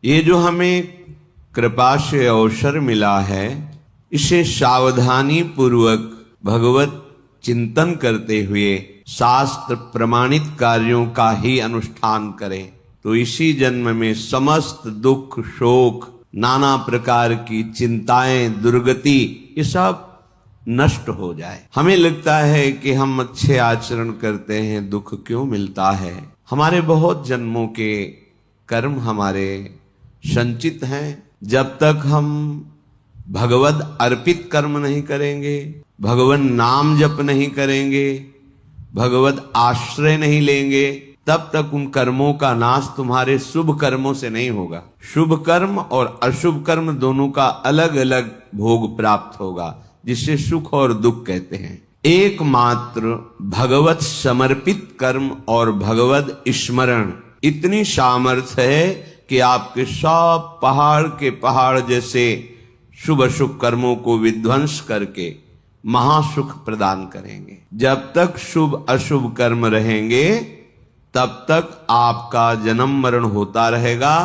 ये जो हमें कृपा से अवसर मिला है, इसे सावधानी पूर्वक भगवत चिंतन करते हुए शास्त्र प्रमाणित कार्यों का ही अनुष्ठान करें, तो इसी जन्म में समस्त दुख, शोक, नाना प्रकार की चिंताएं, दुर्गति, ये सब नष्ट हो जाए। हमें लगता है कि हम अच्छे आचरण करते हैं, दुख क्यों मिलता है? हमारे बहुत जन्मों के कर्म हमारे संचित हैं। जब तक हम भगवत अर्पित कर्म नहीं करेंगे, भगवान नाम जप नहीं करेंगे, भगवत आश्रय नहीं लेंगे, तब तक उन कर्मों का नाश तुम्हारे शुभ कर्मों से नहीं होगा। शुभ कर्म और अशुभ कर्म दोनों का अलग अलग भोग प्राप्त होगा, जिसे सुख और दुख कहते हैं। एकमात्र भगवत समर्पित कर्म और भगवत स्मरण इतनी सामर्थ्य है कि आपके सब पहाड़ के पहाड़ जैसे शुभ अशुभ कर्मों को विध्वंस करके महासुख प्रदान करेंगे। जब तक शुभ अशुभ कर्म रहेंगे, तब तक आपका जन्म मरण होता रहेगा,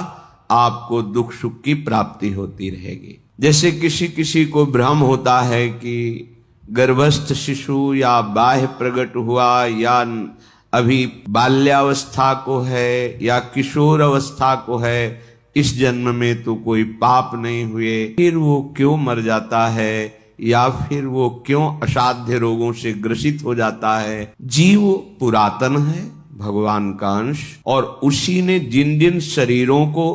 आपको दुख सुख की प्राप्ति होती रहेगी। जैसे किसी किसी को भ्रम होता है कि गर्भस्थ शिशु या बाह्य प्रकट हुआ या अभी बाल्यावस्था को है या किशोर अवस्था को है, इस जन्म में तो कोई पाप नहीं हुए, फिर वो क्यों मर जाता है या फिर वो क्यों असाध्य रोगों से ग्रसित हो जाता है? जीव पुरातन है, भगवान का अंश, और उसी ने जिन जिन शरीरों को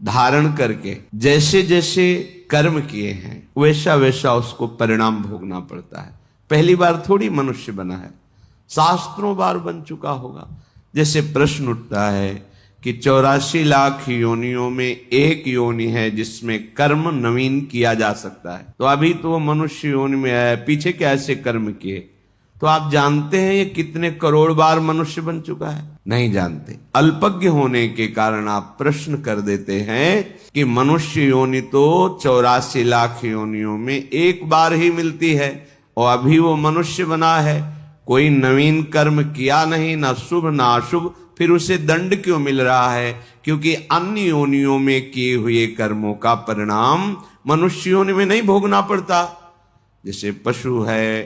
धारण करके जैसे जैसे कर्म किए हैं, वैसा वैसा उसको परिणाम भोगना पड़ता है। पहली बार थोड़ी मनुष्य बना है, शास्त्रों बार बन चुका होगा। जैसे प्रश्न उठता है कि 84 लाख योनियों में एक योनि है जिसमें कर्म नवीन किया जा सकता है, तो अभी तो वो मनुष्य योनि में है, पीछे क्या ऐसे कर्म किए? तो आप जानते हैं ये कितने करोड़ बार मनुष्य बन चुका है? नहीं जानते। अल्पज्ञ होने के कारण आप प्रश्न कर देते हैं कि मनुष्य योनि तो 84 लाख योनियों में एक बार ही मिलती है और अभी वो मनुष्य बना है, कोई नवीन कर्म किया नहीं, ना शुभ ना अशुभ, फिर उसे दंड क्यों मिल रहा है? क्योंकि अन्य योनियों में किए हुए कर्मों का परिणाम मनुष्य योनि में नहीं भोगना पड़ता। जैसे पशु है,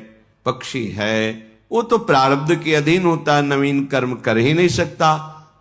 पक्षी है, वो तो प्रारब्ध के अधीन होता है, नवीन कर्म कर ही नहीं सकता,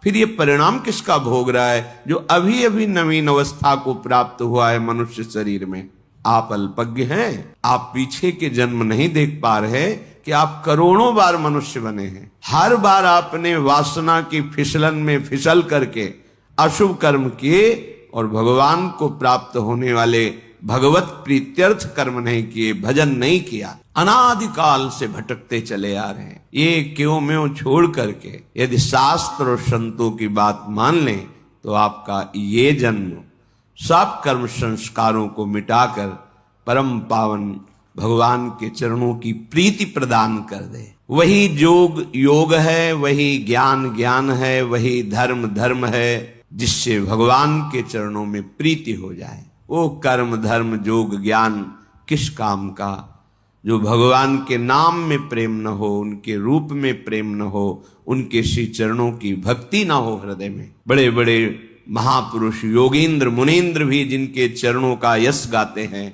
फिर ये परिणाम किसका भोग रहा है जो अभी अभी नवीन अवस्था को प्राप्त हुआ है मनुष्य शरीर में? आप अल्पज्ञ हैं, आप पीछे के जन्म नहीं देख पा रहे कि आप करोड़ों बार मनुष्य बने हैं। हर बार आपने वासना की फिसलन में फिसल करके अशुभ कर्म किए और भगवान को प्राप्त होने वाले भगवत प्रीत्यर्थ कर्म नहीं किए, भजन नहीं किया, अनादिकाल से भटकते चले आ रहे हैं। ये क्यों म्यों छोड़ करके यदि शास्त्र और संतों की बात मान लें तो आपका ये जन्म सब कर्म संस्कारों को मिटाकर परम पावन भगवान के चरणों की प्रीति प्रदान कर दे। वही योग है, वही ज्ञान है, वही धर्म है, जिससे भगवान के चरणों में प्रीति हो जाए। वो कर्म धर्म योग ज्ञान किस काम का जो भगवान के नाम में प्रेम न हो, उनके रूप में प्रेम न हो, उनके श्री चरणों की भक्ति न हो हृदय में। बड़े बड़े महापुरुष योगींद्र मुनींद्र भी जिनके चरणों का यश गाते हैं,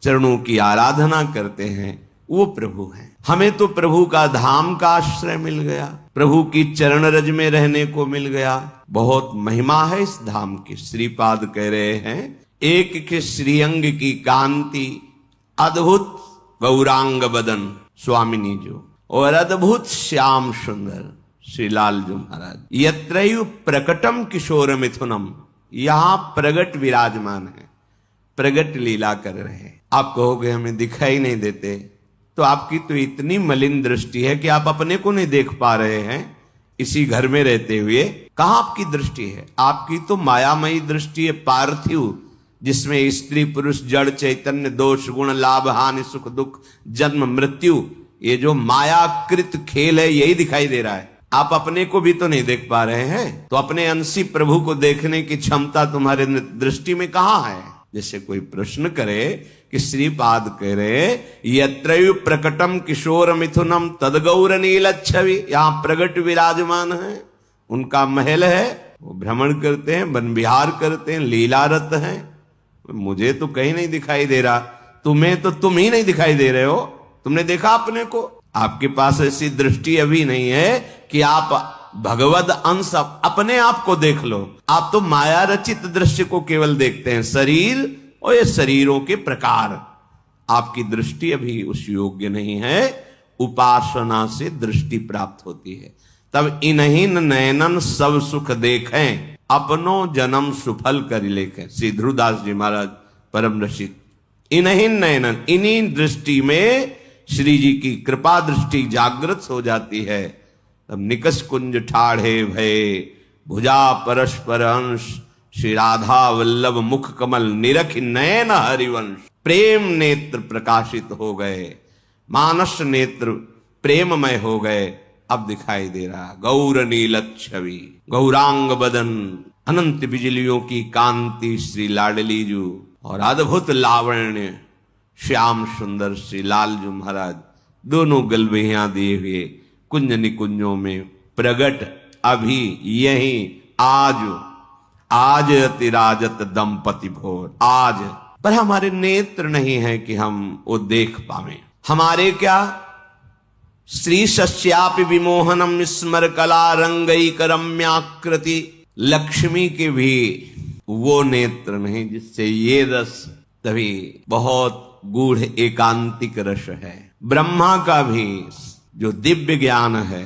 चरणों की आराधना करते हैं, वो प्रभु हैं। हमें तो प्रभु का धाम का आश्रय मिल गया, प्रभु की चरण रज में रहने को मिल गया। बहुत महिमा है इस धाम की। श्रीपाद कह रहे हैं, एक के श्रीअंग की कांति अद्भुत गौरांग बदन स्वामिनी जो, और अद्भुत श्याम सुंदर श्री लाल जो महाराज। यत्रैव प्रकटम किशोर मिथुनम, यहां प्रगट विराजमान है, प्रगट लीला कर रहे हैं। आप कहोगे हमें दिखाई नहीं देते, तो आपकी तो इतनी मलिन दृष्टि है कि आप अपने को नहीं देख पा रहे हैं। इसी घर में रहते हुए कहां आपकी दृष्टि है? आपकी तो मायामयी दृष्टि है, पार्थिव, जिसमें स्त्री पुरुष जड़ चैतन्य दोष गुण लाभ हानि सुख दुख जन्म मृत्यु, ये जो मायाकृत खेल है यही दिखाई दे रहा है। आप अपने को भी तो नहीं देख पा रहे हैं, तो अपने अंशी प्रभु को देखने की क्षमता तुम्हारे दृष्टि में कहां है? जैसे कोई प्रश्न करे कि श्रीपाद कह रहे, यत्रैव प्रकटम किशोर मिथुनम तदगौर नील छवि, यहां प्रगट विराजमान है, उनका महल है वो भ्रमण करते हैं, वन विहार करते हैं, लीलारत हैं। मुझे तो कहीं नहीं दिखाई दे रहा, तुम्हें तो तुम ही नहीं दिखाई दे रहे हो। तुमने देखा अपने को? आपके पास ऐसी दृष्टि अभी नहीं है कि आप भगवद अंश अपने आप को देख लो। आप तो माया रचित दृश्य को केवल देखते हैं, शरीर और ये शरीरों के प्रकार। आपकी दृष्टि अभी उस योग्य नहीं है। उपासना से दृष्टि प्राप्त होती है। तब इन्हीं नयनन सब सुख देखें, अपनो जन्म सुफल कर लेखें। श्री ध्रुवदास जी महाराज परम रसिक। इन्हीं नयनन, इन्हीं दृष्टि में श्री जी की कृपा दृष्टि जागृत हो जाती है। तब निकस कुंज ठाढ़े भये, भुजा परस्पर अंश, श्री राधा वल्लभ मुख कमल, निरख नयन हरिवंश। प्रेम नेत्र प्रकाशित हो गए, मानस नेत्र प्रेममय हो गए। अब दिखाई दे रहा गौर नीलत छवि, गौरांग बदन, अनंत बिजलियों की कांति श्री लाडली जू, और अद्भुत लावण्य श्याम सुंदर श्री लालजू महाराज। दोनों गलबहियां दिए हुए कुंज निकुंजों में प्रगट अभी यही आज अतिराजत दंपति भोर। आज पर हमारे नेत्र नहीं है कि हम वो देख पावे। हमारे क्या श्री सस्यापि विमोहनम स्मर कला रंगईक रम्याकृति, लक्ष्मी के भी वो नेत्र नहीं जिससे ये रस, तभी बहुत गूढ़ एकांतिक रस है। ब्रह्मा का भी जो दिव्य ज्ञान है,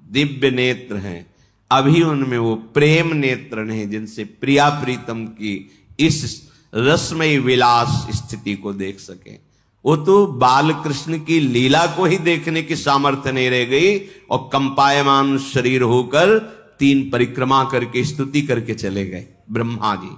दिव्य नेत्र हैं, अभी उनमें वो प्रेम नेत्र नहीं जिनसे प्रिया प्रीतम की इस रसमयी विलास स्थिति को देख सके। वो तो बाल कृष्ण की लीला को ही देखने की सामर्थ्य नहीं रह गई, और कंपायमान शरीर होकर 3 परिक्रमा करके स्तुति करके चले गए ब्रह्मा जी।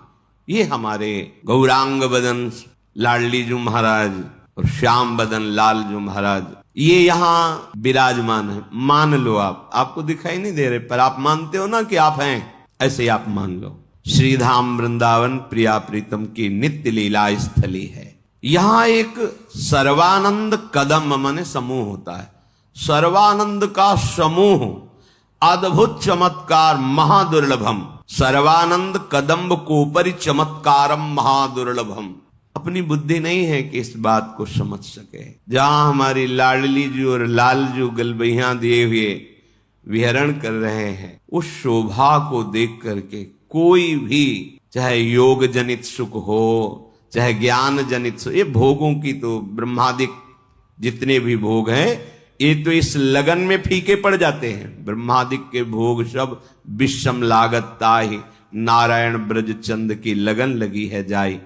ये हमारे गौरांग बदन लाडलीजू महाराज और श्याम बदन लालजू महाराज, ये यहां विराजमान है। मान लो आपको दिखाई नहीं दे रहे, पर आप मानते हो ना कि आप हैं, ऐसे आप मान लो। श्रीधाम वृंदावन प्रिया प्रीतम की नित्य लीला स्थली है। यहां एक सर्वानंद कदम माने समूह होता है। सर्वानंद का समूह, अद्भुत चमत्कार, महादुर्लभम। सर्वानंद कदम्ब कोपरि चमत्कारम महादुर्लभम। अपनी बुद्धि नहीं है कि इस बात को समझ सके। जहां हमारी लाडली जी और लालजू गलबहियां दिए हुए विहरण कर रहे हैं, उस शोभा को देख करके कोई भी, चाहे योग जनित सुख हो, चाहे ज्ञान जनित सुख, ये भोगों की तो ब्रह्मादिक जितने भी भोग हैं, ये तो इस लगन में फीके पड़ जाते हैं। ब्रह्मादिक के भोग सब विषम लागत ताहि, नारायण ब्रज चंद की लगन लगी है जाई।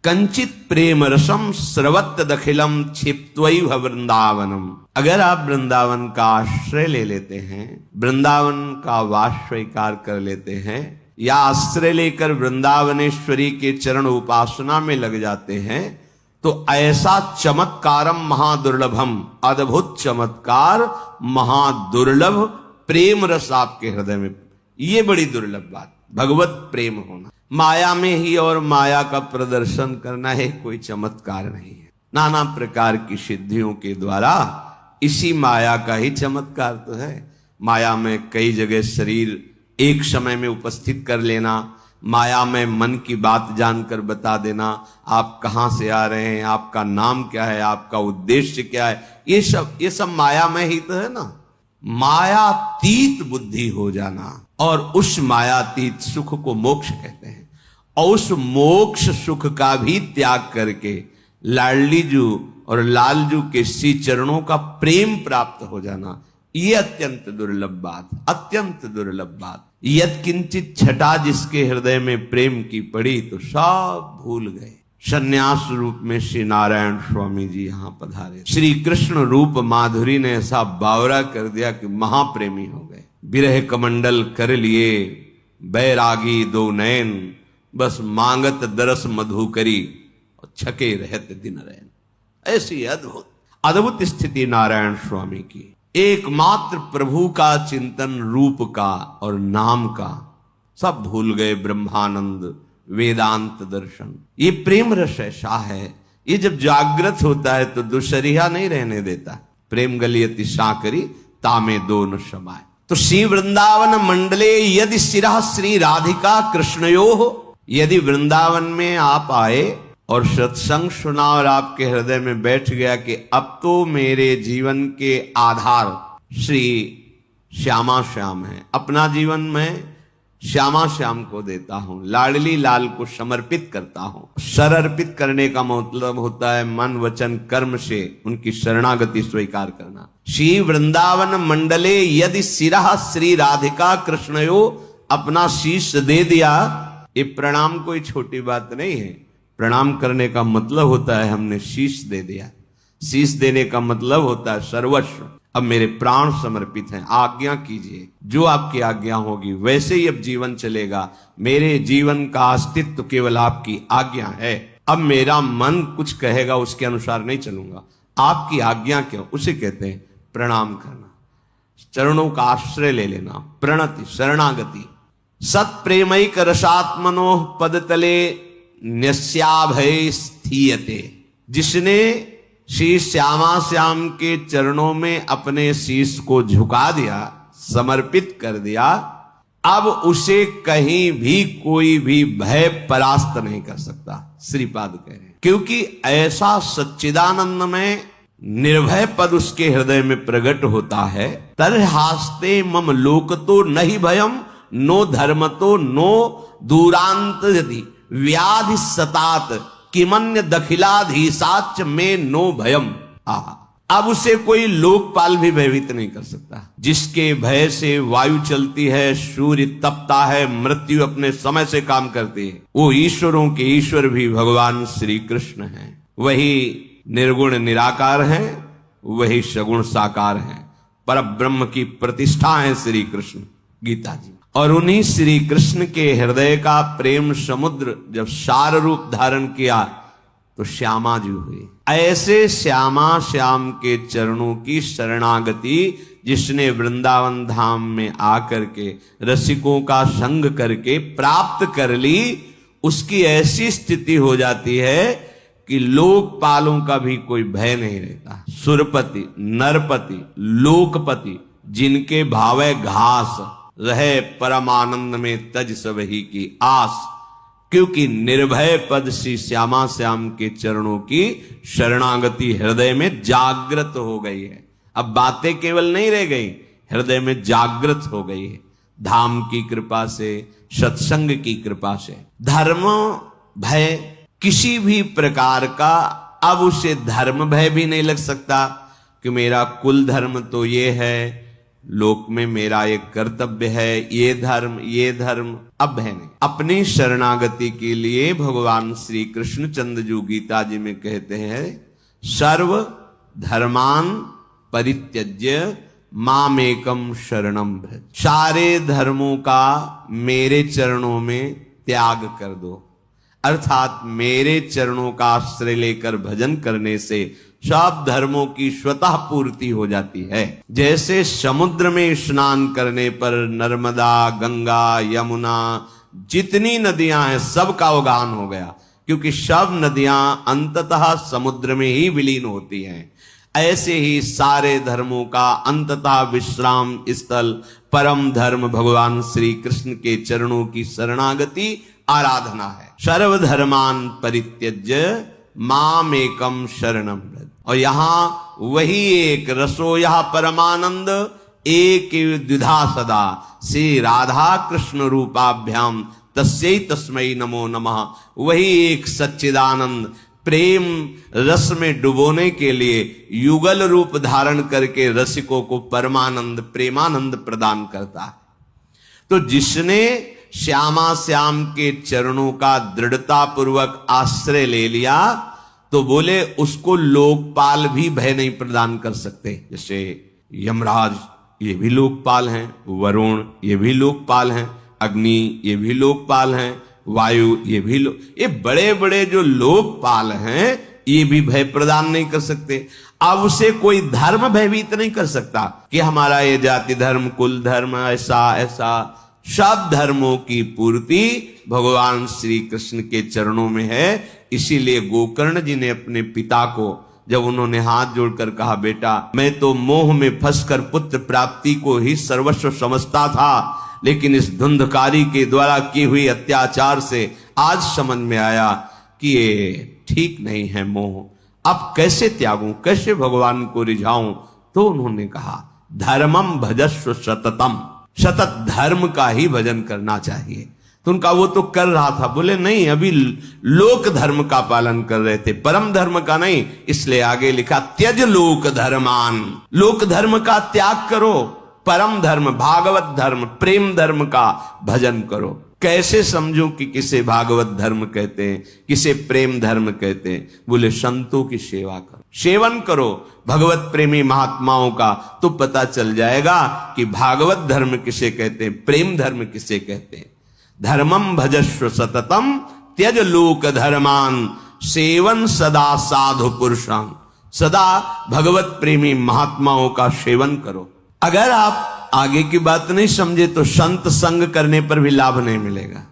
कंचित प्रेम रसम स्रवत दखिलम क्षिप्त्वैव वृंदावनम। अगर आप वृंदावन का आश्रय ले लेते हैं, वृंदावन का वास स्वीकार कर लेते हैं, या आश्रय लेकर वृंदावनेश्वरी के चरण उपासना में लग जाते हैं, तो ऐसा चमत्कारम महादुर्लभम, अद्भुत चमत्कार, महादुर्लभ प्रेम रस आपके हृदय में, ये बड़ी दुर्लभ बात, भगवत प्रेम होना। माया में ही और माया का प्रदर्शन करना है, कोई चमत्कार नहीं है। नाना प्रकार की सिद्धियों के द्वारा इसी माया का ही चमत्कार तो है। माया में कई जगह शरीर एक समय में उपस्थित कर लेना, माया में मन की बात जानकर बता देना, आप कहां से आ रहे हैं, आपका नाम क्या है, आपका उद्देश्य क्या है, ये सब माया में ही तो है ना। मायातीत बुद्धि हो जाना, और उस मायातीत सुख को मोक्ष कहते हैं। और उस मोक्ष सुख का भी त्याग करके लाडलीजू और लालजू के श्री चरणों का प्रेम प्राप्त हो जाना, ये अत्यंत दुर्लभ बात, अत्यंत दुर्लभ बात। यद किंचित छटा जिसके हृदय में प्रेम की पड़ी तो सब भूल गए। संन्यास रूप में श्री नारायण स्वामी जी यहां पधारे। श्री कृष्ण रूप माधुरी ने ऐसा बावरा कर दिया कि महाप्रेमी हो गए। विरह कमंडल कर लिए बैरागी दो नयन, बस मांगत दरस मधु करी, और छके रहते दिन रैन। ऐसी अद्भुत अद्भुत स्थिति नारायण स्वामी की। एकमात्र प्रभु का चिंतन, रूप का और नाम का, सब भूल गए। ब्रह्मानंद, वेदांत दर्शन, ये प्रेम रस ऐसा है, ये जब जागृत होता है तो दुशरिया नहीं रहने देता। प्रेम गलियति साकरी तामे दो न समाए। तो श्री वृंदावन मंडले यदि शिरः श्री राधिका कृष्णयोः, यदि वृंदावन में आप आए और सत्संग सुना और आपके हृदय में बैठ गया कि अब तो मेरे जीवन के आधार श्री श्यामा श्याम है, अपना जीवन में श्यामा श्याम को देता हूं, लाडली लाल को समर्पित करता हूं। समर्पित करने का मतलब होता है मन वचन कर्म से उनकी शरणागति स्वीकार करना। श्री वृंदावन मंडले यदि शिरः श्री राधिका कृष्णयो, अपना शीश दे दिया। ये प्रणाम कोई छोटी बात नहीं है। प्रणाम करने का मतलब होता है हमने शीश दे दिया। शीश देने का मतलब होता है सर्वस्व, अब मेरे प्राण समर्पित हैं, आज्ञा कीजिए, जो आपकी आज्ञा होगी वैसे ही अब जीवन चलेगा। मेरे जीवन का अस्तित्व केवल आपकी आज्ञा है। अब मेरा मन कुछ कहेगा उसके अनुसार नहीं चलूंगा, आपकी आज्ञा क्यों, उसे कहते हैं प्रणाम करना, चरणों का आश्रय ले लेना, प्रणति शरणागति। सत प्रेमैक रसात्मनो पदतले न्यस्याभय स्थीयते, जिसने श्री श्यामा श्याम के चरणों में अपने शीश को झुका दिया, समर्पित कर दिया, अब उसे कहीं भी कोई भी भय परास्त नहीं कर सकता, श्रीपाद कह रहे हैं। क्योंकि ऐसा सच्चिदानंद में निर्भय पद उसके हृदय में प्रकट होता है। तरहास्ते मम लोक तो नहीं भयम, नो धर्म तो नो दूरांत यदि व्याधि सतात किमन्य दखिलाधीसाच में नो भयम। अब उसे कोई लोकपाल भी भयभीत नहीं कर सकता। जिसके भय से वायु चलती है, सूर्य तपता है, मृत्यु अपने समय से काम करती है, वो ईश्वरों के ईश्वर भी भगवान श्री कृष्ण हैं। वही निर्गुण निराकार हैं, वही सगुण साकार हैं, पर ब्रह्म की प्रतिष्ठा है श्री कृष्ण, गीता जी। और उन्हीं श्री कृष्ण के हृदय का प्रेम समुद्र जब सार रूप धारण किया तो श्यामा जी हुए। ऐसे श्यामा श्याम के चरणों की शरणागति जिसने वृंदावन धाम में आकर के रसिकों का संग करके प्राप्त कर ली, उसकी ऐसी स्थिति हो जाती है कि लोकपालों का भी कोई भय नहीं रहता। सुरपति, नरपति, लोकपति, जिनके भावे घास रहे परमानंद में तज सबही की आस, क्योंकि निर्भय पद श्री श्यामा श्याम के चरणों की शरणागति हृदय में जागृत हो गई है। अब बातें केवल नहीं रह गई, हृदय में जागृत हो गई है धाम की कृपा से, सत्संग की कृपा से। धर्म भय किसी भी प्रकार का अब उसे धर्म भय भी नहीं लग सकता कि मेरा कुल धर्म तो ये है, लोक में मेरा एक कर्तव्य है, ये धर्म अब है नहीं। अपनी शरणागति के लिए भगवान श्री कृष्णचंद्र जी गीता जी में कहते हैं, सर्व धर्मान परित्यज्य मामेकम शरणम भज। सारे धर्मों का मेरे चरणों में त्याग कर दो, अर्थात मेरे चरणों का आश्रय लेकर भजन करने से सब धर्मों की स्वतः पूर्ति हो जाती है। जैसे समुद्र में स्नान करने पर नर्मदा, गंगा, यमुना, जितनी नदियां हैं सबका अवगाहन हो गया, क्योंकि सब नदियां अंततः समुद्र में ही विलीन होती हैं। ऐसे ही सारे धर्मों का अंततः विश्राम स्थल परम धर्म भगवान श्री कृष्ण के चरणों की शरणागति आराधना है। सर्वधर्मान परित्यज्य मामेकम शरणम व्रज। और यहां वही एक रसोया परमानंद एक द्विधा सदा श्री राधा कृष्ण रूपाभ्याम तस्यै तस्मै नमो नमः। वही एक सच्चिदानंद प्रेम रस में डुबोने के लिए युगल रूप धारण करके रसिकों को परमानंद प्रेमानंद प्रदान करता है। तो जिसने श्यामा श्याम के चरणों का दृढ़ता पूर्वक आश्रय ले लिया तो बोले उसको लोकपाल भी भय नहीं प्रदान कर सकते। जैसे यमराज ये भी लोकपाल हैं, वरुण ये भी लोकपाल हैं, अग्नि ये भी लोकपाल हैं, वायु ये बड़े बड़े जो लोकपाल हैं ये भी भय प्रदान नहीं कर सकते। अब उसे कोई धर्म भयभीत नहीं कर सकता कि हमारा ये जाति धर्म कुल धर्म ऐसा। सब धर्मों की पूर्ति भगवान श्री कृष्ण के चरणों में है। इसीलिए गोकर्ण जी ने अपने पिता को जब उन्होंने हाथ जोड़कर कहा, बेटा मैं तो मोह में फंसकर पुत्र प्राप्ति को ही सर्वस्व समझता था, लेकिन इस धुंधकारी के द्वारा की हुई अत्याचार से आज समझ में आया कि ये ठीक नहीं है मोह, अब कैसे त्यागूं, कैसे भगवान को रिझाऊं। तो उन्होंने कहा, धर्मम भजस्व सततम, सतत धर्म का ही भजन करना चाहिए। तो उनका वो तो कर रहा था, बोले नहीं अभी लोक धर्म का पालन कर रहे थे, परम धर्म का नहीं। इसलिए आगे लिखा, त्यज लोक धर्मान, लोक धर्म का त्याग करो, परम धर्म भागवत धर्म प्रेम धर्म का भजन करो। कैसे समझूं कि किसे भागवत धर्म कहते हैं, किसे प्रेम धर्म कहते हैं? बोले संतों की सेवा करो, सेवन करो भगवत प्रेमी महात्माओं का, तो पता चल जाएगा कि भागवत धर्म किसे कहते हैं, प्रेम धर्म किसे कहते हैं। धर्मम भजस्व सततम त्यज लोक धर्मान, सेवन सदा साधु पुरुषां, सदा भगवत प्रेमी महात्माओं का सेवन करो। अगर आप आगे की बात नहीं समझे तो संत संग करने पर भी लाभ नहीं मिलेगा।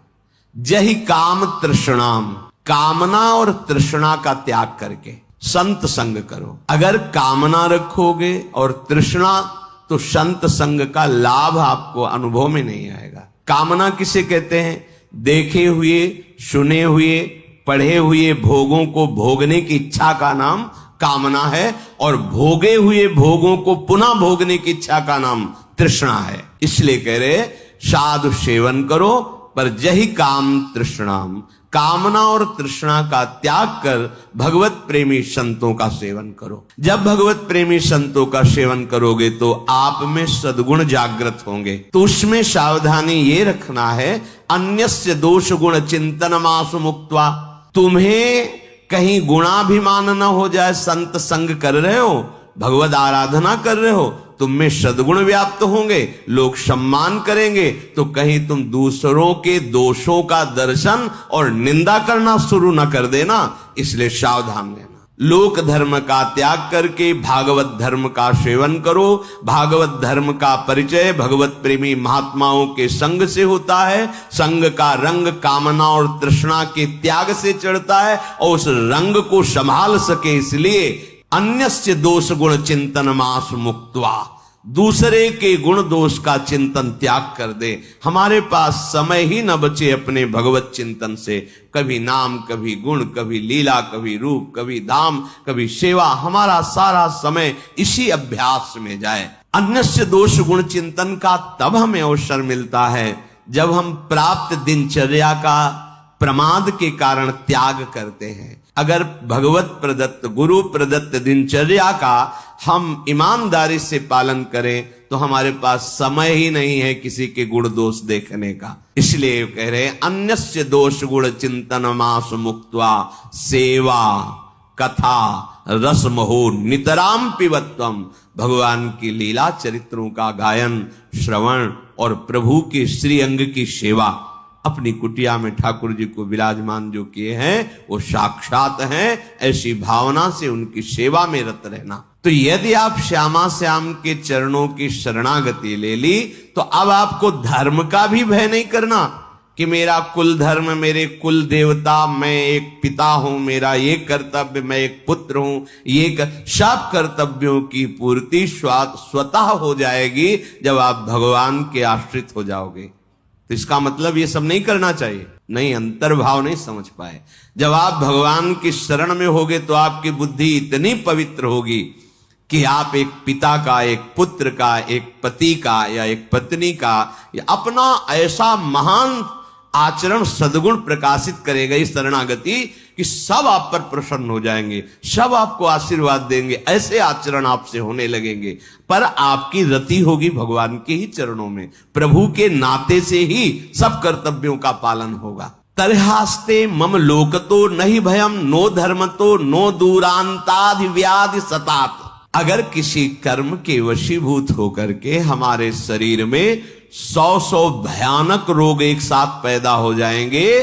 जहि काम तृष्णाम, कामना और तृष्णा का त्याग करके संत संग करो। अगर कामना रखोगे और तृष्णा, तो संत संग का लाभ आपको अनुभव में नहीं आएगा। कामना किसे कहते हैं? देखे हुए, सुने हुए, पढ़े हुए भोगों को भोगने की इच्छा का नाम कामना है, और भोगे हुए भोगों को पुनः भोगने की इच्छा का नाम तृष्णा है। इसलिए कह रहे साधु सेवन करो, पर जहि काम तृष्णाम, कामना और तृष्णा का त्याग कर भगवत प्रेमी संतों का सेवन करो। जब भगवत प्रेमी संतों का सेवन करोगे तो आप में सद्गुण जागृत होंगे। तो उसमें सावधानी ये रखना है, अन्यस्य दोष गुण चिंतनमासु मुक्त्वा, तुम्हें कहीं गुणाभिमान न हो जाए। संत संग कर रहे हो, भगवत आराधना कर रहे हो, तुम में सद्गुण व्याप्त होंगे, लोग सम्मान करेंगे, तो कहीं तुम दूसरों के दोषों का दर्शन और निंदा करना शुरू न कर देना। इसलिए सावधान रहना। लोक धर्म का त्याग करके भागवत धर्म का सेवन करो। भागवत धर्म का परिचय भगवत प्रेमी महात्माओं के संग से होता है। संग का रंग कामना और तृष्णा के त्याग से चढ़ता है, और उस रंग को संभाल सके इसलिए अन्यस्य दोष गुण चिंतन मास मुक्त्वा, दूसरे के गुण दोष का चिंतन त्याग कर दे। हमारे पास समय ही न बचे अपने भगवत चिंतन से। कभी नाम, कभी गुण, कभी लीला, कभी रूप, कभी धाम, कभी सेवा, हमारा सारा समय इसी अभ्यास में जाए। अन्यस्य दोष गुण चिंतन का तब हमें अवसर मिलता है जब हम प्राप्त दिनचर्या का प्रमाद के कारण त्याग करते हैं। अगर भगवत प्रदत्त गुरु प्रदत्त दिनचर्या का हम ईमानदारी से पालन करें तो हमारे पास समय ही नहीं है किसी के गुण दोष देखने का। इसलिए कह रहे अन्यस्य दोष गुण चिंतन मास मुक्त्वा सेवा कथा रसमहो नितराम पिबत्वम, भगवान की लीला चरित्रों का गायन श्रवण और प्रभु के श्री अंग की सेवा। अपनी कुटिया में ठाकुर जी को विराजमान जो किए हैं वो साक्षात हैं, ऐसी भावना से उनकी सेवा में रत रहना। तो यदि आप श्यामा श्याम के चरणों की शरणागति ले ली तो अब आपको धर्म का भी भय नहीं करना कि मेरा कुल धर्म, मेरे कुल देवता, मैं एक पिता हूं, मेरा ये कर्तव्य, मैं एक पुत्र हूं, ये सब कर्तव्यों की पूर्ति स्वतः हो जाएगी जब आप भगवान के आश्रित हो जाओगे। तो इसका मतलब ये सब नहीं करना चाहिए, नहीं, अंतर्भाव नहीं समझ पाए। जब आप भगवान की शरण में होगे तो आपकी बुद्धि इतनी पवित्र होगी कि आप एक पिता का, एक पुत्र का, एक पति का या एक पत्नी का या अपना ऐसा महान आचरण सद्गुण प्रकाशित करेगा इस शरणागति कि सब आप पर प्रसन्न हो जाएंगे, सब आपको आशीर्वाद देंगे, ऐसे आचरण आपसे होने लगेंगे। पर आपकी रति होगी भगवान के ही चरणों में, प्रभु के नाते से ही सब कर्तव्यों का पालन होगा। तरहास्ते मम लोकतो नहीं भयम नो धर्मतो नो दूरांतादि व्याधि सतात। अगर किसी कर्म के वशीभूत होकर के हमारे शरीर में 100 भयानक रोग एक साथ पैदा हो जाएंगे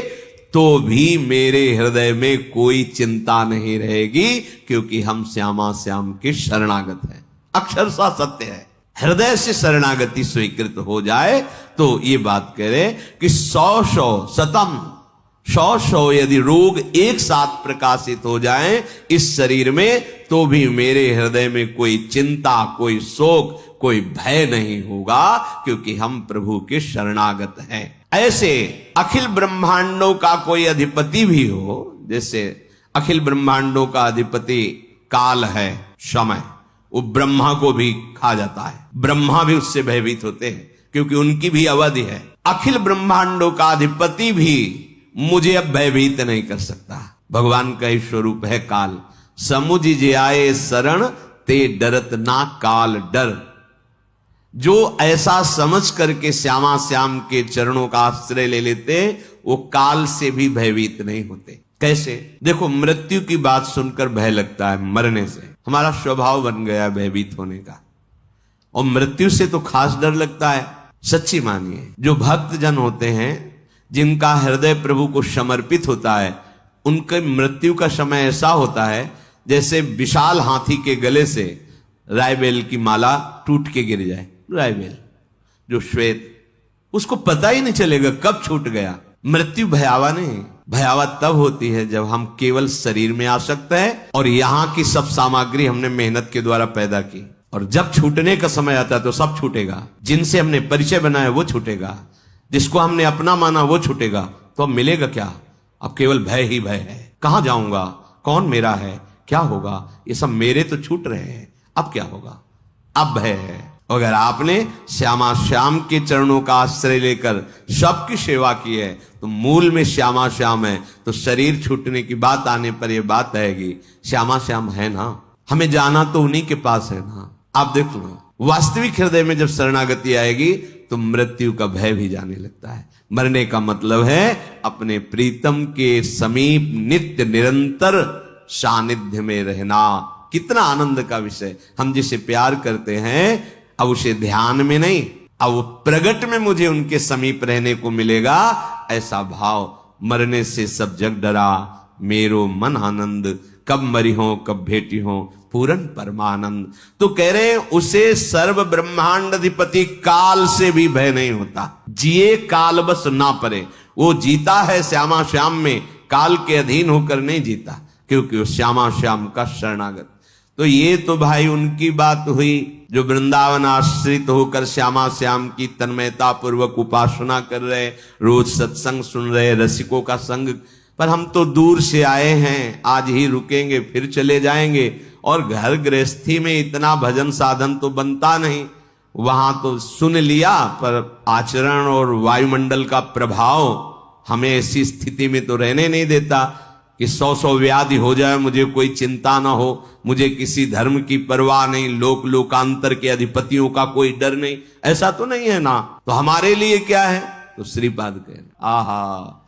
तो भी मेरे हृदय में कोई चिंता नहीं रहेगी, क्योंकि हम श्यामा श्याम के शरणागत हैं। अक्षरशः सत्य है। हृदय से शरणागति स्वीकृत हो जाए तो ये बात कह रहे कि 100 शतम 100 यदि रोग एक साथ प्रकाशित हो जाएं इस शरीर में, तो भी मेरे हृदय में कोई चिंता, कोई शोक, कोई भय नहीं होगा, क्योंकि हम प्रभु के शरणागत हैं। ऐसे अखिल ब्रह्मांडों का कोई अधिपति भी हो, जैसे अखिल ब्रह्मांडों का अधिपति काल है, समय, वो ब्रह्मा को भी खा जाता है, ब्रह्मा भी उससे भयभीत होते हैं, क्योंकि उनकी भी अवधि है। अखिल ब्रह्मांडों का अधिपति भी मुझे अब भयभीत नहीं कर सकता। भगवान का ही स्वरूप है काल। समुझ जे आए शरण ते डरत ना काल डर। जो ऐसा समझ करके श्यामा श्याम के चरणों का आश्रय ले लेते, वो काल से भी भयभीत नहीं होते। कैसे? देखो, मृत्यु की बात सुनकर भय लगता है, मरने से हमारा स्वभाव बन गया भयभीत होने का, और मृत्यु से तो खास डर लगता है। सच्ची मानिए, जो भक्त जन होते हैं, जिनका हृदय प्रभु को समर्पित होता है, उनके मृत्यु का समय ऐसा होता है जैसे विशाल हाथी के गले से रायबेल की माला टूट के गिर जाए। रायबेल जो श्वेत, उसको पता ही नहीं चलेगा कब छूट गया। मृत्यु भयावा नहीं, भयावा तब होती है जब हम केवल शरीर में आसक्त हैं और यहां की सब सामग्री हमने मेहनत के द्वारा पैदा की, और जब छूटने का समय आता है तो सब छूटेगा। जिनसे हमने परिचय बनाया वो छूटेगा, जिसको हमने अपना माना वो छूटेगा, तो अब मिलेगा क्या? अब केवल भय ही भय है। कहां जाऊंगा, कौन मेरा है, क्या होगा, ये सब मेरे तो छूट रहे हैं, अब क्या होगा, अब भय है। अगर आपने श्यामा श्याम के चरणों का आश्रय लेकर सबकी सेवा की है, तो मूल में श्यामा श्याम है, तो शरीर छूटने की बात आने पर यह बात आएगी, श्यामा श्याम है ना, हमें जाना तो उन्हीं के पास है ना। आप देख लो, वास्तविक हृदय में जब शरणागति आएगी तो मृत्यु का भय भी जाने लगता है। मरने का मतलब है अपने प्रीतम के समीप नित्य निरंतर सानिध्य में रहना। कितना आनंद का विषय। हम जिसे प्यार करते हैं, अब उसे ध्यान में नहीं, अब वो प्रगट में मुझे उनके समीप रहने को मिलेगा, ऐसा भाव। मरने से सब जग डरा, मेरो मन आनंद, कब मरी हो कब भेटी हो, पूरन परमानंद। तो कह रहे हैं उसे सर्व ब्रह्मांड अधिपति काल से भी भय नहीं होता। जिए काल बस ना परे। वो जीता है श्यामा श्याम में, काल के अधीन होकर नहीं जीता, क्योंकि वो श्यामा श्याम का शरणागत। तो ये तो भाई उनकी बात हुई जो वृंदावन आश्रित होकर श्यामा श्याम की तन्मयता पूर्वक उपासना कर रहे, रोज सत्संग सुन रहे, रसिकों का संग। पर हम तो दूर से आए हैं, आज ही रुकेंगे फिर चले जाएंगे, और घर गृहस्थी में इतना भजन साधन तो बनता नहीं। वहां तो सुन लिया, पर आचरण और वायुमंडल का प्रभाव हमें ऐसी स्थिति में तो रहने नहीं देता कि 100 व्याधि हो जाए, मुझे कोई चिंता ना हो, मुझे किसी धर्म की परवाह नहीं, लोकांतर के अधिपतियों का कोई डर नहीं। ऐसा तो नहीं है ना। तो हमारे लिए क्या है? तो श्रीपाद कह रहे, आहा,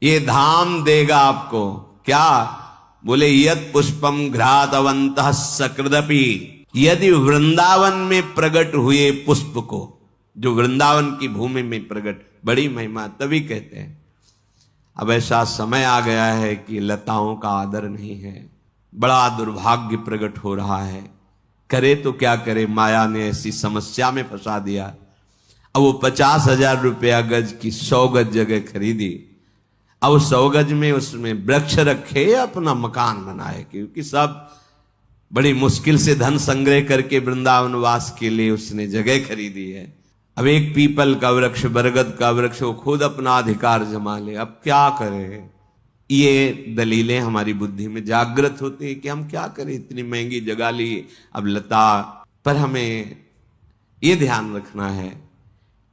ये धाम देगा आपको। क्या बोले? यद पुष्पम घ्रातवंतः सकृदपि, यदि वृंदावन में प्रकट हुए पुष्प को, जो वृंदावन की भूमि में प्रकट, बड़ी महिमा, तभी कहते हैं। अब ऐसा समय आ गया है कि लताओं का आदर नहीं है, बड़ा दुर्भाग्य प्रकट हो रहा है। करे तो क्या करे, माया ने ऐसी समस्या में फंसा दिया। अब वो 50,000 रुपया गज की 100 गज जगह खरीदी, अब 100 गज में उसमें वृक्ष रखे, अपना मकान बनाए, क्योंकि सब बड़ी मुश्किल से धन संग्रह करके वृंदावन वास के लिए उसने जगह खरीदी है। अब एक पीपल का वृक्ष, बरगद का वृक्ष, वो खुद अपना अधिकार जमा ले। अब क्या करें? ये दलीलें हमारी बुद्धि में जागृत होती है कि हम क्या करें, इतनी महंगी जगह ली, अब लता। पर हमें ये ध्यान रखना है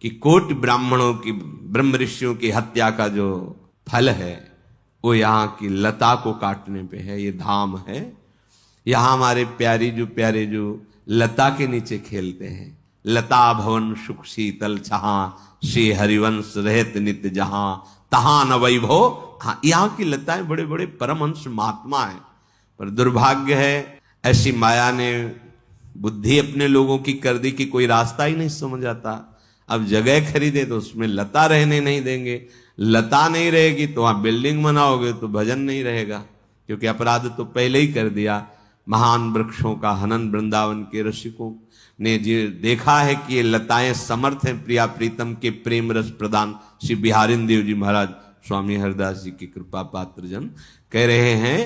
कि कोटि ब्राह्मणों की, ब्रह्म ऋषियों की हत्या का जो फल है वो यहाँ की लता को काटने पे है। ये धाम है, यहाँ हमारे प्यारे जो लता के नीचे खेलते हैं। लता भवन सुख शीतल छहा, श्री हरिवंश रहत नित्य जहां, तहां न वैभव। हाँ, यहाँ की लताएं बड़े बड़े परमहंस महात्मा है, पर दुर्भाग्य है ऐसी माया ने बुद्धि अपने लोगों की कर दी कि कोई रास्ता ही नहीं समझ आता। अब जगह खरीदे तो उसमें लता रहने नहीं देंगे, लता नहीं रहेगी तो वहां बिल्डिंग बनाओगे तो भजन नहीं रहेगा, क्योंकि अपराध तो पहले ही कर दिया। महान वृक्षों का हनन वृंदावन के रसिकों ने देखा है कि ये लताएं समर्थ हैं प्रिया प्रीतम के प्रेम रस प्रदान। श्री बिहारिन देव जी महाराज स्वामी हरदास जी की कृपा पात्र जन कह रहे हैं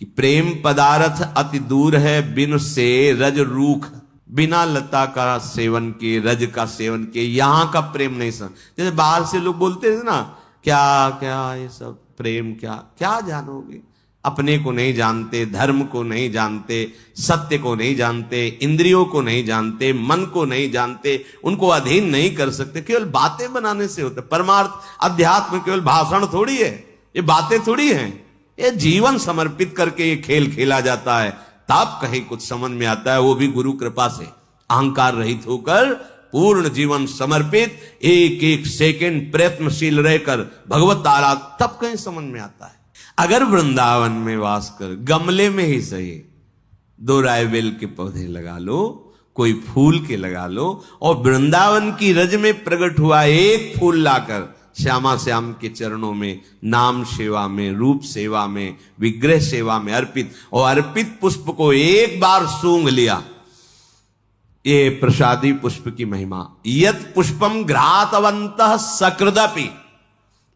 कि प्रेम पदार्थ अति दूर है बिन से रज रूख, बिना लता का सेवन किए, रज का सेवन किए यहां का प्रेम नहीं समझ। जैसे बाहर से लोग बोलते थे ना, क्या क्या ये सब प्रेम, क्या क्या जानोगे, अपने को नहीं जानते, धर्म को नहीं जानते, सत्य को नहीं जानते, इंद्रियों को नहीं जानते, मन को नहीं जानते, उनको अधीन नहीं कर सकते। केवल बातें बनाने से होता है। परमार्थ अध्यात्म केवल भाषण थोड़ी है, ये बातें थोड़ी हैं, ये जीवन समर्पित करके ये खेल खेला जाता है, तब कहीं कुछ समझ में आता है, वो भी गुरु कृपा से अहंकार रहित होकर पूर्ण जीवन समर्पित, एक एक सेकंड प्रयत्नशील रहकर भगवत आराधना, तब कहीं समझ में आता है। अगर वृंदावन में वास कर गमले में ही सही 2 रायबेल के पौधे लगा लो, कोई फूल के लगा लो, और वृंदावन की रज में प्रकट हुआ एक फूल लाकर श्यामा श्याम के चरणों में नाम सेवा में, रूप सेवा में, विग्रह सेवा में अर्पित, और अर्पित पुष्प को एक बार सूंघ लिया, ये प्रसादी पुष्प की महिमा। यत पुष्पम घ्रातवंतः सकृदपि,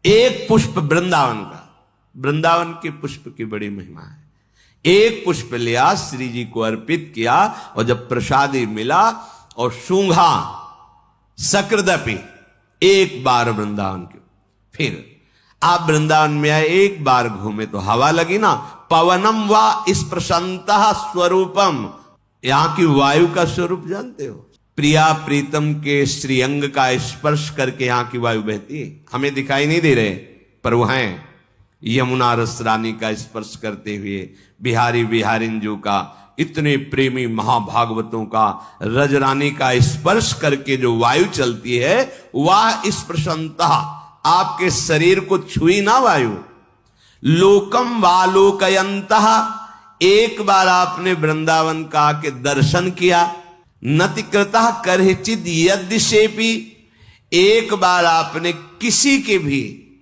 एक पुष्प वृंदावन का, वृंदावन के पुष्प की बड़ी महिमा है। एक पुष्प लिया, श्री जी को अर्पित किया, और जब प्रसादी मिला और सूंघा, सकृदपि, एक बार वृंदावन की, फिर आप वृंदावन में आए, एक बार घूमे तो हवा लगी ना, पवनम वा स्पृशंतः स्वरूपम, यहां की वायु का स्वरूप जानते हो, प्रिया प्रीतम के श्रीअंग का स्पर्श करके यहां की वायु बहती है, हमें दिखाई नहीं दे रहे पर वो हैं। यमुना रस रानी का स्पर्श करते हुए, बिहारी बिहारिंजू का, इतने प्रेमी महाभागवतों का रजरानी का स्पर्श करके जो वायु चलती है, वह स्पर्शंता आपके शरीर को छुई ना वायु। लोकम वालोकयंतः, एक बार आपने वृंदावन का आके दर्शन किया, नतिकृतः करहिचिद यद्दिशेपि, एक बार आपने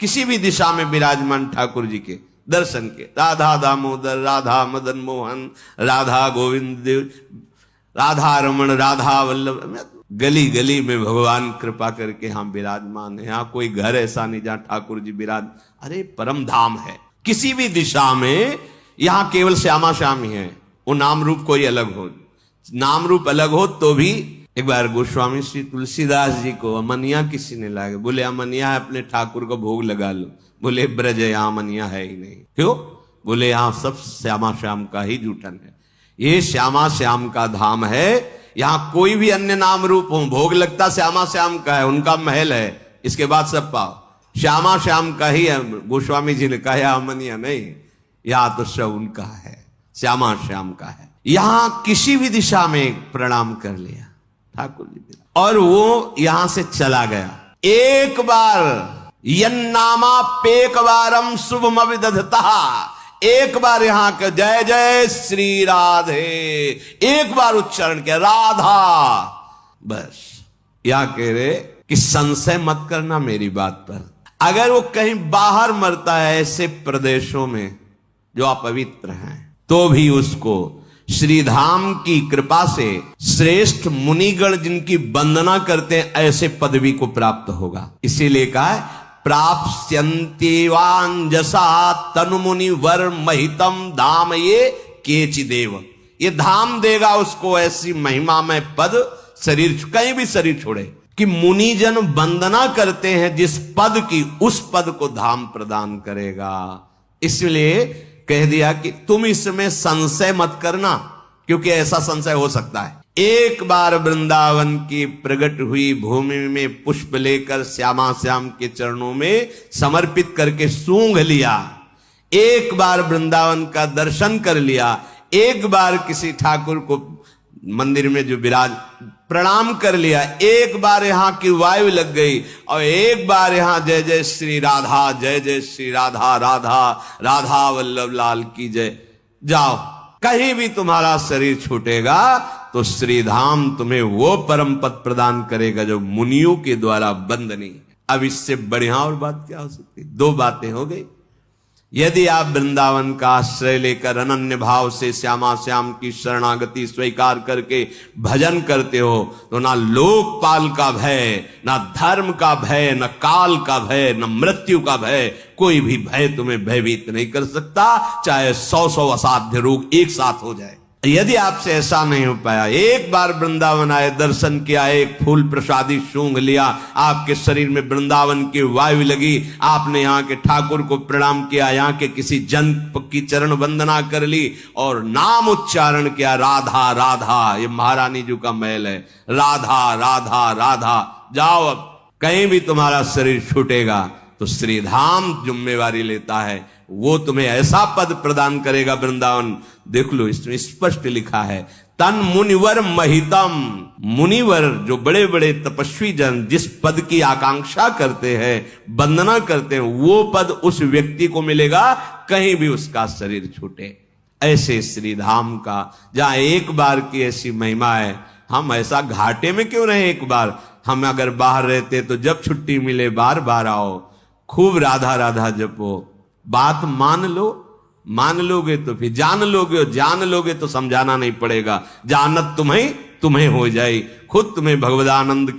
किसी भी दिशा में विराजमान ठाकुर जी के दर्शन के, राधा दामोदर, राधा मदन मोहन, राधा गोविंद देव, राधा रमण, राधा वल्लभ, गली गली में भगवान कृपा करके हम विराजमान है। यहाँ कोई घर ऐसा नहीं जहां ठाकुर जी विराज, अरे परम धाम है। किसी भी दिशा में यहाँ केवल श्यामा श्याम ही है, वो नाम रूप कोई अलग हो, नाम रूप अलग हो तो भी। एक बार गोस्वामी श्री तुलसीदास जी को अमनिया किसी ने लाया, बोले अमनिया है, अपने ठाकुर को भोग लगा लो। बोले ब्रज यहाँ अमनिया है ही नहीं। क्यों? बोले यहाँ सब श्यामा श्याम का ही जूठन है, ये श्यामा श्याम का धाम है, यहाँ कोई भी अन्य नाम रूप हो, भोग लगता श्यामा श्याम का है, उनका महल है, इसके बाद सब पाओ श्यामा श्याम का ही है। गोस्वामी जी ने कहा अमनिया नहीं, यहाँ तो सब उनका है, श्यामा श्याम का है। यहां किसी भी दिशा में प्रणाम कर लिया ठाकुर जी, और वो यहां से चला गया। एक बार यन्नामा पेक बारम शुभम अविदधता, एक बार यहां का जय जय श्री राधे एक बार उच्चारण किया, राधा, बस। या कह रहे कि संशय मत करना मेरी बात पर। अगर वो कहीं बाहर मरता है ऐसे प्रदेशों में जो अपवित्र हैं, तो भी उसको श्रीधाम की कृपा से श्रेष्ठ मुनिगण जिनकी वंदना करते हैं ऐसे पदवी को प्राप्त होगा। इसीलिए कहा है प्राप्स्यन्ति वांजसा तनु मुनि वर महितम धाम ये केचिदेव, ये धाम देगा उसको ऐसी महिमा में पद, शरीर कहीं भी शरीर छोड़े, कि मुनिजन वंदना करते हैं जिस पद की, उस पद को धाम प्रदान करेगा। इसलिए कह दिया कि तुम इसमें संशय मत करना, क्योंकि ऐसा संशय हो सकता है। एक बार वृंदावन की प्रकट हुई भूमि में पुष्प लेकर श्यामा श्याम के चरणों में समर्पित करके सूंघ लिया, एक बार वृंदावन का दर्शन कर लिया, एक बार किसी ठाकुर को मंदिर में जो विराज प्रणाम कर लिया, एक बार यहां की वायु लग गई, और एक बार यहां जय जय श्री राधा, जय जय श्री राधा, राधा राधा वल्लभ लाल की जय, जाओ। कहीं भी तुम्हारा शरीर छूटेगा तो श्रीधाम तुम्हें वो परम पद प्रदान करेगा जो मुनियों के द्वारा बंदनीय। अब इससे बढ़िया और बात क्या हो सकती? दो बातें हो गई। यदि आप वृंदावन का आश्रय लेकर अनन्य भाव से श्यामा श्याम की शरणागति स्वीकार करके भजन करते हो तो ना लोकपाल का भय, ना धर्म का भय, न काल का भय, न मृत्यु का भय, कोई भी भय तुम्हें भयभीत नहीं कर सकता, चाहे 100 असाध्य रोग एक साथ हो जाए। यदि आपसे ऐसा नहीं हो पाया, एक बार वृंदावन आए, दर्शन किया, एक फूल प्रसादी सूंघ लिया, आपके शरीर में वृंदावन की वायु लगी, आपने यहाँ के ठाकुर को प्रणाम किया, यहाँ के किसी जन की चरण वंदना कर ली और नाम उच्चारण किया, राधा राधा, ये महारानी जी का महल है, राधा राधा राधा, जाओ अब कहीं भी तुम्हारा शरीर छूटेगा तो श्रीधाम जिम्मेवारी लेता है, वो तुम्हें ऐसा पद प्रदान करेगा वृंदावन। देख लो, इसमें स्पष्ट लिखा है, तन मुनिवर महितम, मुनिवर जो बड़े बड़े तपस्वी जन जिस पद की आकांक्षा करते हैं, वंदना करते हैं, वो पद उस व्यक्ति को मिलेगा कहीं भी उसका शरीर छूटे। ऐसे श्रीधाम का जहां एक बार की ऐसी महिमा है, हम ऐसा घाटे में क्यों रहे एक बार, हम अगर बाहर रहते तो जब छुट्टी मिले बार बार आओ, खूब राधा राधा जपो, बात मान लो, मान लोगे तो फिर जान लोगे, और जान लोगे तो समझाना नहीं पड़ेगा, जानत तुम्हें हो जाए, खुद तुम्हें भगवदानंद